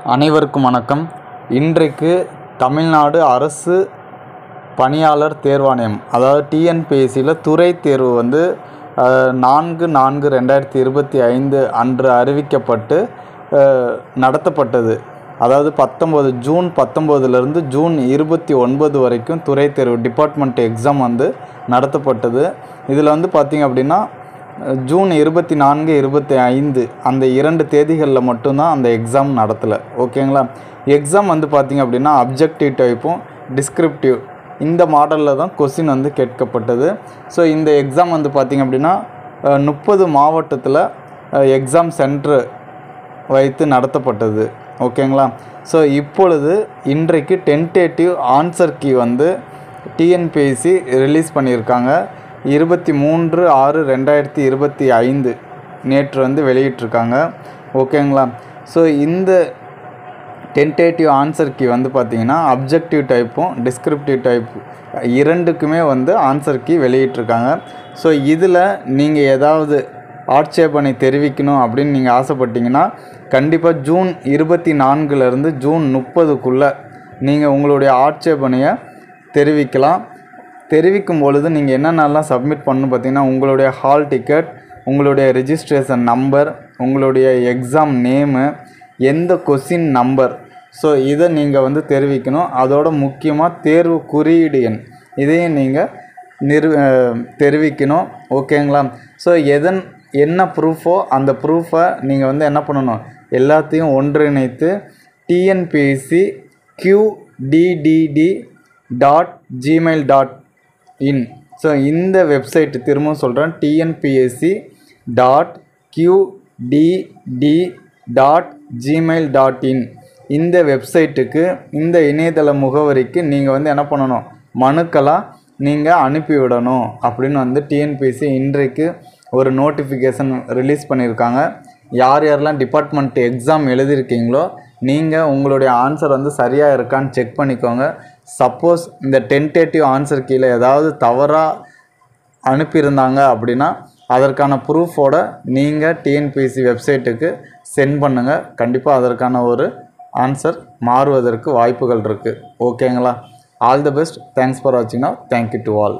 அனைவருக்கும் வணக்கம். இன்றைக்கு தமிழ்நாடு அரசு பணியாளர் தேர்வாணையம், அதாவது டிஎன்பிஎஸ்சியில் துறை தேர்வு 4/4/2025 அன்று அறிவிக்கப்பட்டு நடத்தப்பட்டது. அதாவது ஜூன் 19 ஜூன் 29 வரைக்கும் துறை தேர்வு டிபார்ட்மெண்ட் எக்ஸாம் நடத்தப்பட்டது. இதில் பார்த்திங்க அப்படின்னா ஜூன் 24, 25 அந்த 2 தேதிகளில் மட்டும்தான் அந்த எக்ஸாம் நடத்தலை. ஓகேங்களா. எக்ஸாம் பார்த்திங்க அப்படின்னா அப்ஜெக்டிவ் டைப்பும் டிஸ்கிரிப்டிவ் இந்த மாடலில் தான் கொஸ்டின் கேட்கப்பட்டது. ஸோ இந்த எக்ஸாம் பார்த்திங்க அப்படின்னா 30 மாவட்டத்தில் எக்ஸாம் சென்டர் வைத்து நடத்தப்பட்டது. ஓகேங்களா. ஸோ இப்பொழுது இன்றைக்கு tentative answer key TNPSC release பண்ணியிருக்காங்க. 23/6/2025 நேற்று வெளியிட்டிருக்காங்க. ஓகேங்களா. ஸோ இந்த டென்டேட்டிவ் ஆன்சர் கீ பார்த்திங்கன்னா அப்ஜெக்டிவ் டைப்பும் டிஸ்கிரிப்டிவ் டைப் இரண்டுக்குமே ஆன்சர் கீ வெளியிட்டிருக்காங்க. ஸோ இதில் நீங்கள் ஏதாவது ஆட்சேபனை தெரிவிக்கணும் அப்படின்னு நீங்கள் ஆசைப்பட்டீங்கன்னா கண்டிப்பாக ஜூன் 24 ஜூன் 30 நீங்கள் உங்களுடைய ஆட்சேபனையை தெரிவிக்கலாம். தெரிவிக்கும் பொழுது நீங்கள் என்னென்னலாம் சப்மிட் பண்ணணும் பார்த்தீங்கன்னா, உங்களுடைய ஹால் டிக்கெட், உங்களுடைய ரெஜிஸ்ட்ரேஷன் நம்பர், உங்களுடைய எக்ஸாம் நேமு, எந்த கொஸ்டின் நம்பர், ஸோ இதை நீங்கள் தெரிவிக்கணும். அதோட முக்கியமாக தேர்வு குறியீடு எண் இதையும் நீங்கள் தெரிவிக்கணும். ஓகேங்களா. ஸோ என்ன ப்ரூஃபோ அந்த ப்ரூஃபை நீங்கள் என்ன பண்ணணும், எல்லாத்தையும் ஒன்றிணைத்து TNPSC QDDD.gmail.in ஸோ இந்த வெப்சைட் திரும்பவும் சொல்கிறேன், TNPSC.QDD.gmail.in இந்த வெப்சைட்டுக்கு, இந்த இணையதள முகவரிக்கு நீங்கள் என்ன பண்ணணும், மனுக்களாக நீங்கள் அனுப்பிவிடணும் அப்படின்னு டிஎன்பிஎஸ்சி இன்றைக்கு ஒரு நோட்டிஃபிகேஷன் ரிலீஸ் பண்ணியிருக்காங்க. யார் யாரெல்லாம் டிபார்ட்மெண்ட் எக்ஸாம் எழுதியிருக்கீங்களோ நீங்கள் உங்களுடைய ஆன்சர் சரியாக இருக்கான்னு செக் பண்ணிக்கோங்க. சப்போஸ் இந்த டென்டேட்டிவ் ஆன்சர் கீழே ஏதாவது தவறாக அனுப்பியிருந்தாங்க அப்படின்னா அதற்கான ப்ரூஃபோட நீங்கள் டிஎன்பிஎஸ்சி வெப்சைட்டுக்கு சென்ட் பண்ணுங்கள். கண்டிப்பாக அதற்கான ஒரு ஆன்சர் மாறுவதற்கு வாய்ப்புகள் இருக்குது. ஓகேங்களா. All the best. Thanks for வாட்சிங். Thank you to all.